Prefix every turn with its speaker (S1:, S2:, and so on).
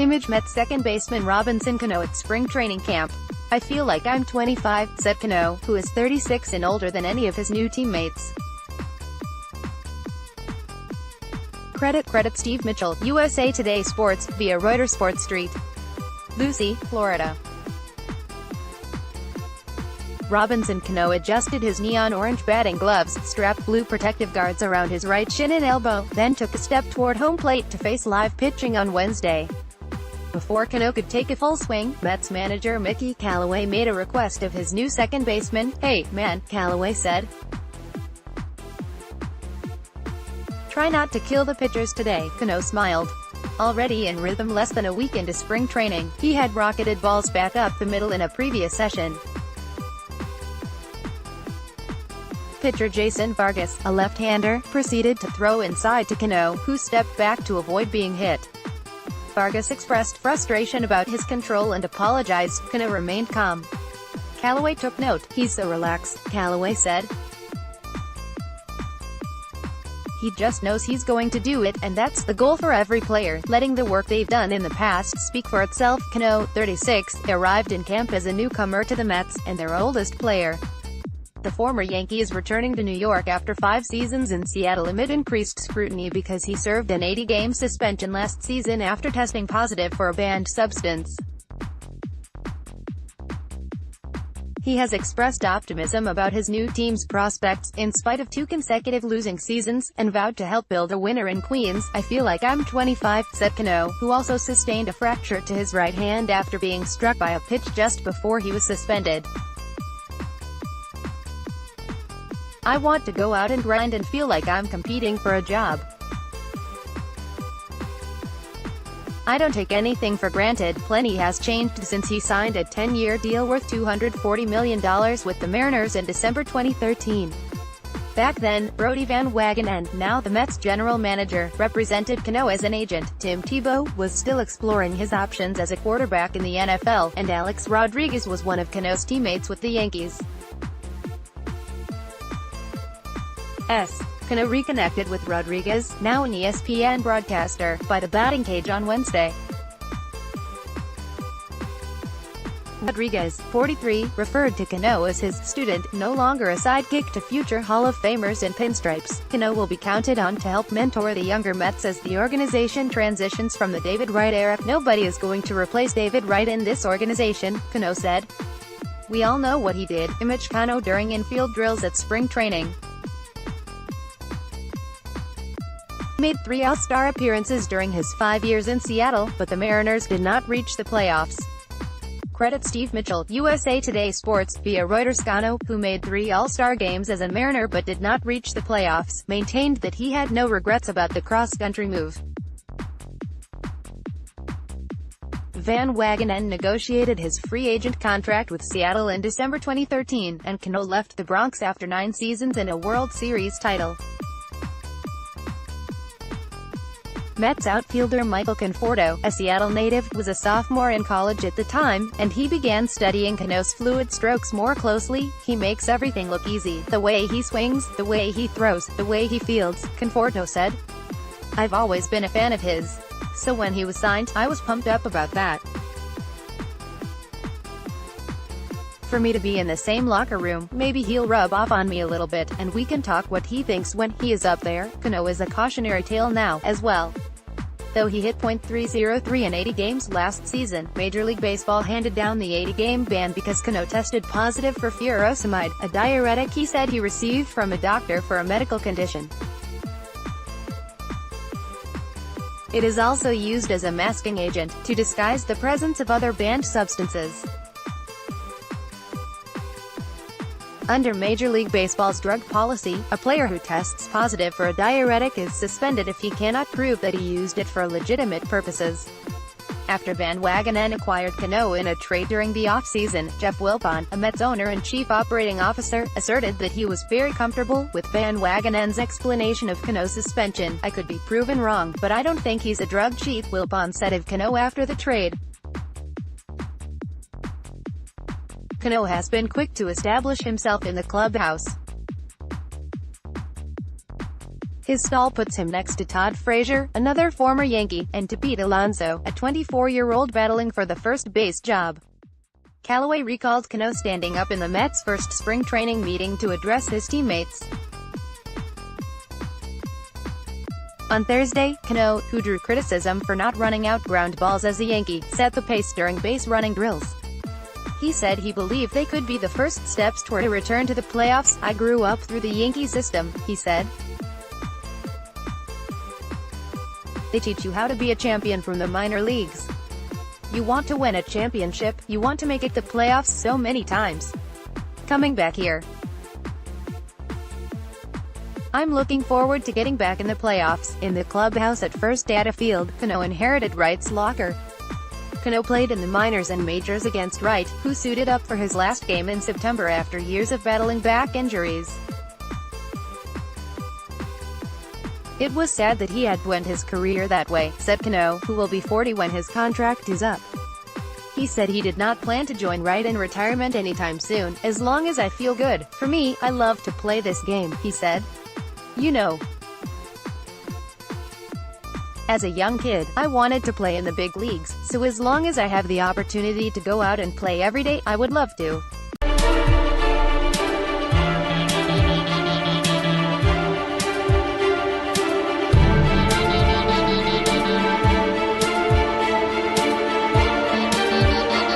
S1: ImageMets second baseman Robinson Cano at spring training camp. "I feel like I'm 25, said Cano, who is 36 and older than any of his new teammates. CreditCreditSteve Mitchell, USA Today Sports, via ReutersPORT ST. LUCIE, Florida. Robinson Cano adjusted his neon orange batting gloves, strapped blue protective guards around his right shin and elbow, then took a step toward home plate to face live pitching on Wednesday. Before Cano could take a full swing, Mets manager Mickey Callaway made a request of his new second baseman. "Hey, man," Callaway said. "Try not to kill the pitchers today," Cano smiled. Already in rhythm less than a week into spring training, he had rocketed balls back up the middle in a previous session. Pitcher Jason Vargas, a left-hander, proceeded to throw inside to Cano, who stepped back to avoid being hit. Vargas expressed frustration about his control and apologized. Cano remained calm. Callaway took note. "He's so relaxed," Callaway said. "He just knows he's going to do it, and that's the goal for every player, letting the work they've done in the past speak for itself." Cano, 36, arrived in camp as a newcomer to the Mets, and their oldest player. The former Yankee is returning to New York after 5 seasons in Seattle amid increased scrutiny because he served an 80-game suspension last season after testing positive for a banned substance. He has expressed optimism about his new team's prospects, in spite of 2 consecutive losing seasons, and vowed to help build a winner in Queens. "I feel like I'm 25, said Cano, who also sustained a fracture to his right hand after being struck by a pitch just before he was suspended. "I want to go out and grind and feel like I'm competing for a job. I don't take anything for granted." Plenty has changed since he signed a 10-year deal worth $240 million with the Mariners in December 2013. Back then, Brodie Van Wagenen, now the Mets general manager, represented Cano as an agent. Tim Tebow was still exploring his options as a quarterback in the NFL, and Alex Rodriguez was one of Cano's teammates with the Yankees. Cano reconnected with Rodriguez, now an ESPN broadcaster, by the batting cage on Wednesday. Rodriguez, 43, referred to Cano as his student, no longer a sidekick to future Hall of Famers in pinstripes. Cano will be counted on to help mentor the younger Mets as the organization transitions from the David Wright era. "Nobody is going to replace David Wright in this organization," Cano said. "We all know what he did." Image Cano during infield drills at spring training. He made 3 All-Star appearances during his 5 years in Seattle, but the Mariners did not reach the playoffs. CreditCreditSteve Mitchell, USA Today Sports, via Reuters. Cano, who made 3 All-Star games as a Mariner but did not reach the playoffs, maintained that he had no regrets about the cross-country move. Van Wagenen negotiated his free agent contract with Seattle in December 2013, and Cano left the Bronx after 9 seasons and a World Series title. Mets outfielder Michael Conforto, a Seattle native, was a sophomore in college at the time, and he began studying Cano's fluid strokes more closely. "He makes everything look easy. The way he swings, the way he throws, the way he fields," Conforto said. "I've always been a fan of his. So when he was signed, I was pumped up about that. For me to be in the same locker room, maybe he'll rub off on me a little bit, and we can talk what he thinks when he is up there." Cano is a cautionary tale now, as well. Though he hit .303 in 80 games last season, Major League Baseball handed down the 80-game ban because Cano tested positive for furosemide, a diuretic he said he received from a doctor for a medical condition. It is also used as a masking agent, to disguise the presence of other banned substances. Under Major League Baseball's drug policy, a player who tests positive for a diuretic is suspended if he cannot prove that he used it for legitimate purposes. After Van Wagenen acquired Cano in a trade during the offseason, Jeff Wilpon, a Mets owner and chief operating officer, asserted that he was very comfortable with Van Wagenen's explanation of Cano's suspension. "I could be proven wrong, but I don't think he's a drug cheat," Wilpon said of Cano after the trade. Cano has been quick to establish himself in the clubhouse. His stall puts him next to Todd Frazier, another former Yankee, and to Pete Alonso, a 24-year-old battling for the first base job. Callaway recalled Cano standing up in the Mets' first spring training meeting to address his teammates. On Thursday, Cano, who drew criticism for not running out ground balls as a Yankee, set the pace during base-running drills. He said he believed they could be the first steps toward a return to the playoffs. "I grew up through the Yankee system," he said. "They teach you how to be a champion from the minor leagues. You want to win a championship, you want to make it the playoffs so many times. Coming back here, I'm looking forward to getting back in the playoffs." In the clubhouse at First Data Field, Cano inherited Wright's locker. Cano played in the minors and majors against Wright, who suited up for his last game in September after years of battling back injuries. "It was sad that he had to end his career that way," said Cano, who will be 40 when his contract is up. He said he did not plan to join Wright in retirement anytime soon. "As long as I feel good. For me, I love to play this game," he said. "You know, as a young kid, I wanted to play in the big leagues, so as long as I have the opportunity to go out and play every day, I would love to."